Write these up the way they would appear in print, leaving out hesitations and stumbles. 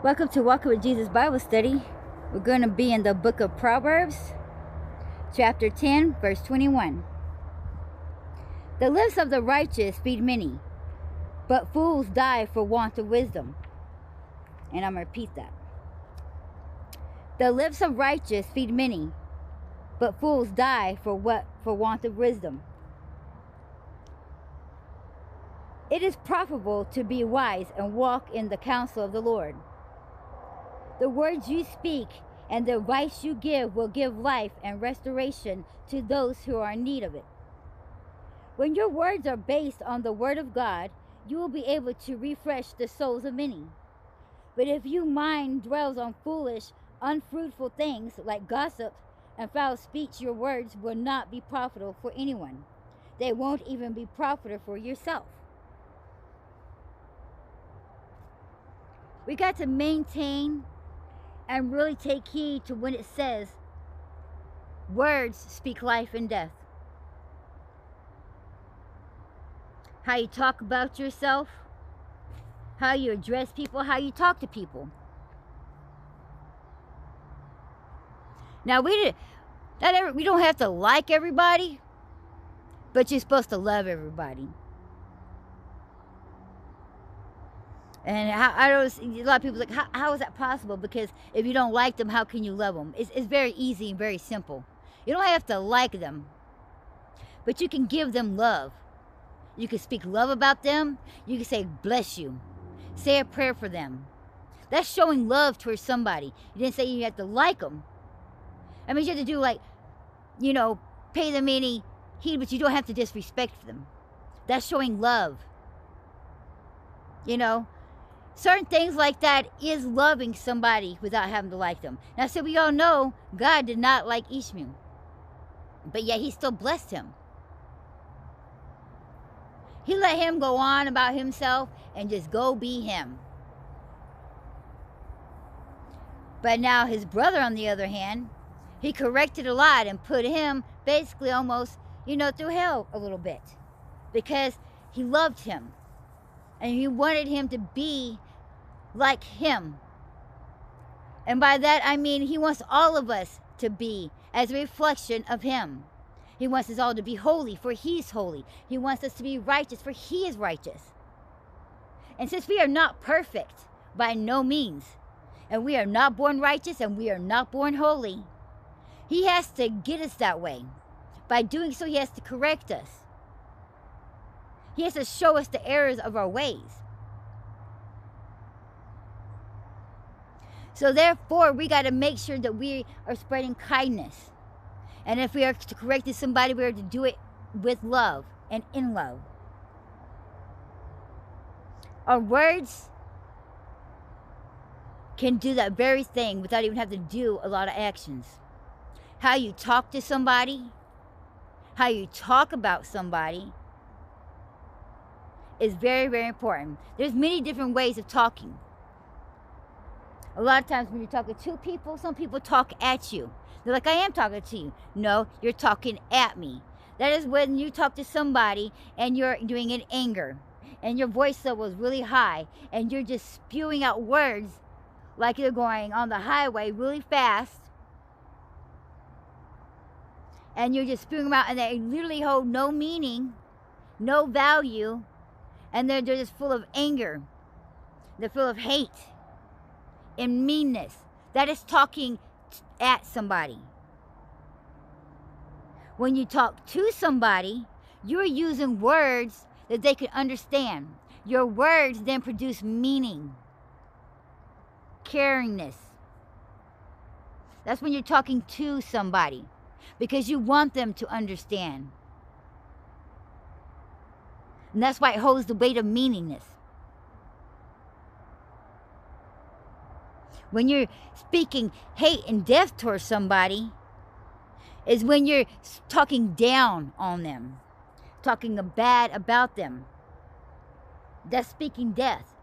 Welcome to Walking with Jesus Bible Study. We're going to be in the book of Proverbs, chapter 10, verse 21. The lips of the righteous feed many, but fools die for want of wisdom. And I'm going to repeat that. The lips of righteous feed many, but fools die for want of wisdom. It is profitable to be wise and walk in the counsel of the Lord. The words you speak and the advice you give will give life and restoration to those who are in need of it. When your words are based on the word of God, you will be able to refresh the souls of many. But if your mind dwells on foolish, unfruitful things like gossip and foul speech, your words will not be profitable for anyone. They won't even be profitable for yourself. We got to maintain and really take heed to when it says, words speak life and death. How you talk about yourself, how you address people, how you talk to people. Now, we don't have to like everybody, but you're supposed to love everybody. And I don't see a lot of people like, how is that possible? Because if you don't like them, how can you love them? It's very easy and very simple. You don't have to like them, but you can give them love. You can speak love about them. You can say, bless you. Say a prayer for them. That's showing love towards somebody. You didn't say you have to like them. I mean, you have to do pay them any heed, but you don't have to disrespect them. That's showing love. Certain things like that is loving somebody without having to like them. Now, so we all know God did not like Ishmael, but yet he still blessed him. He let him go on about himself and just go be him. But now his brother, on the other hand, he corrected a lot and put him basically almost, through hell a little bit, because he loved him and he wanted him to be like him. And by that I mean he wants all of us to be as a reflection of him. He wants us all to be holy, for he's holy. He wants us to be righteous, for he is righteous. And since we are not perfect by no means, and we are not born righteous and we are not born holy, he has to get us that way. By doing so, he has to correct us. He has to show us the errors of our ways. So therefore, we got to make sure that we are spreading kindness. And if we are to correct somebody, we are to do it with love and in love. Our words can do that very thing without even having to do a lot of actions. How you talk to somebody, how you talk about somebody is very, very important. There's many different ways of talking. A lot of times when you're talking to people, some people talk at you. They're like, I am talking to you. No, you're talking at me. That is when you talk to somebody and you're doing it in anger and your voice level is really high and you're just spewing out words like you're going on the highway really fast, and you're just spewing them out and they literally hold no meaning, no value, and they're just full of anger. They're full of hate and meanness. That is talking at somebody. When you talk to somebody, you're using words that they can understand. Your words then produce meaning, caringness. That's when you're talking to somebody, because you want them to understand. And that's why it holds the weight of meaningness. When you're speaking hate and death towards somebody is when you're talking down on them, talking bad about them. That's speaking death.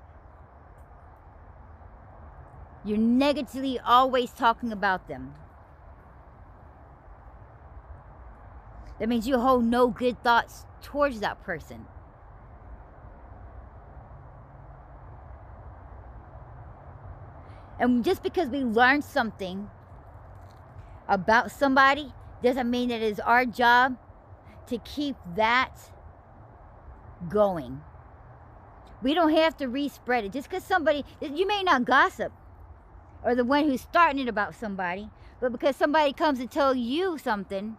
You're negatively always talking about them. That means you hold no good thoughts towards that person. And just because we learn something about somebody doesn't mean that it is our job to keep that going. We don't have to respread it. Just because somebody, you may not gossip or the one who's starting it about somebody, but because somebody comes and tells you something,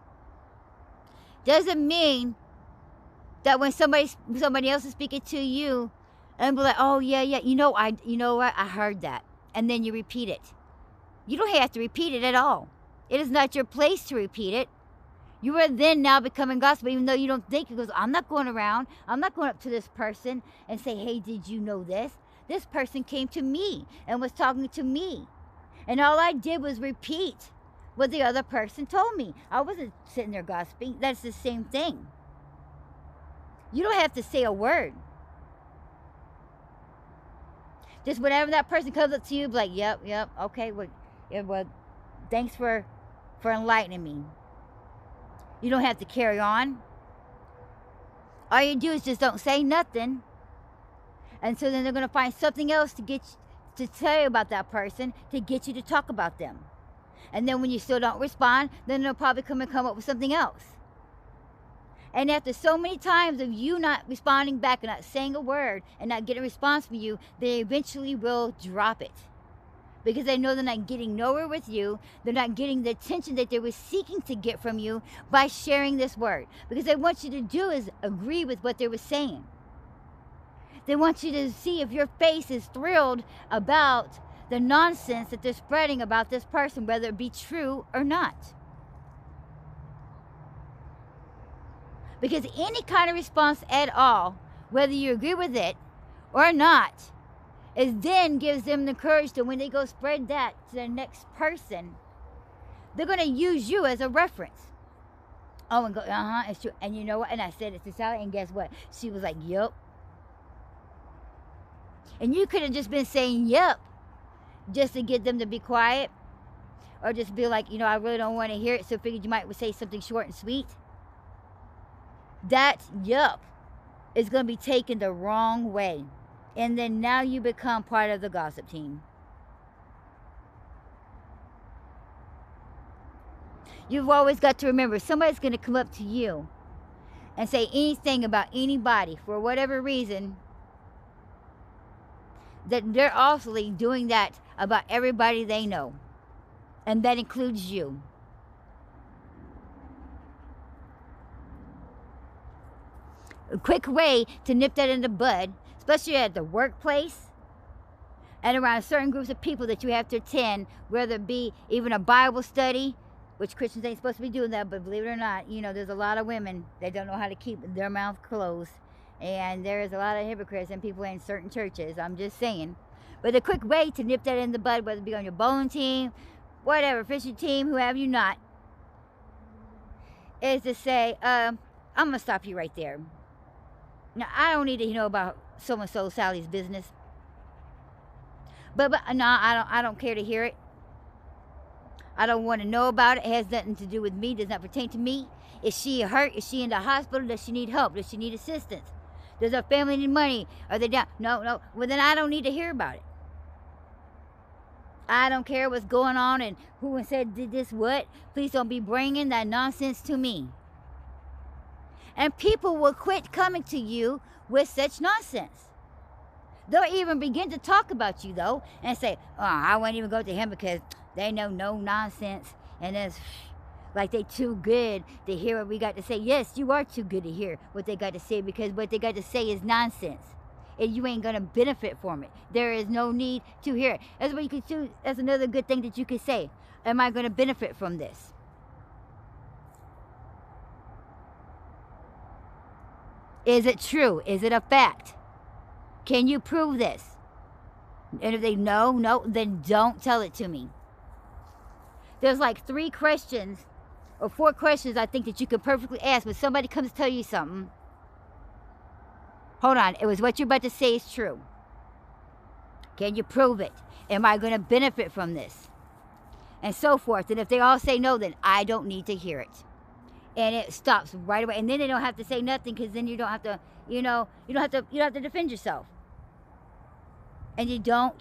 doesn't mean that when somebody else is speaking to you and be like, oh yeah, you know what, I heard that. And then you repeat it. You don't have to repeat it at all. It is not your place to repeat it. You are then now becoming gossip, even though you don't think it. Goes, I'm not going up to this person and say, hey, did you know this? This person came to me and was talking to me. And all I did was repeat what the other person told me. I wasn't sitting there gossiping. That's the same thing. You don't have to say a word. Just whenever that person comes up to you, be like, yep, okay, well, thanks for enlightening me. You don't have to carry on. All you do is just don't say nothing. And so then they're going to find something else to tell you about that person, to get you to talk about them. And then when you still don't respond, then they'll probably come up with something else. And after so many times of you not responding back and not saying a word and not getting a response from you, they eventually will drop it. Because they know they're not getting nowhere with you. They're not getting the attention that they were seeking to get from you by sharing this word. Because they want you to do is agree with what they were saying. They want you to see if your face is thrilled about the nonsense that they're spreading about this person, whether it be true or not. Because any kind of response at all, whether you agree with it or not, it then gives them the courage to, when they go spread that to the next person, they're going to use you as a reference. Oh, and go, it's true. And you know what? And I said it to Sally, and guess what? She was like, yep. And you could have just been saying yep, just to get them to be quiet, or just be like, I really don't want to hear it, so I figured you might say something short and sweet. That yep is going to be taken the wrong way. And then now you become part of the gossip team. You've always got to remember, somebody's going to come up to you and say anything about anybody for whatever reason, that they're also doing that about everybody they know. And that includes you. A quick way to nip that in the bud, especially at the workplace and around certain groups of people that you have to attend, whether it be even a Bible study, which Christians ain't supposed to be doing that, but believe it or not, there's a lot of women that don't know how to keep their mouth closed. And there's a lot of hypocrites and people in certain churches, I'm just saying. But a quick way to nip that in the bud, whether it be on your bowling team, whatever, fishing team, whoever you not, is to say, I'm going to stop you right there. Now, I don't need to know about so-and-so Sally's business. But no, I don't care to hear it. I don't want to know about it. It has nothing to do with me. It does not pertain to me. Is she hurt? Is she in the hospital? Does she need help? Does she need assistance? Does her family need money? Are they down? No. Well, then I don't need to hear about it. I don't care what's going on and who and said did this what. Please don't be bringing that nonsense to me. And people will quit coming to you with such nonsense. They'll even begin to talk about you, though, and say, oh, I won't even go to him because they know no nonsense. And it's like they too good to hear what we got to say. Yes, you are too good to hear what they got to say, because what they got to say is nonsense. And you ain't going to benefit from it. There is no need to hear it. That's what you could do. That's another good thing that you could say. Am I going to benefit from this? Is it true? Is it a fact? Can you prove this? And if they no, then don't tell it to me. There's like 3 questions or 4 questions I think that you could perfectly ask when somebody comes to tell you something. Hold on, it was what you're about to say is true. Can you prove it? Am I going to benefit from this? And so forth. And if they all say no, then I don't need to hear it. And it stops right away. And then they don't have to say nothing, because then you don't have to, you don't have to defend yourself. And you don't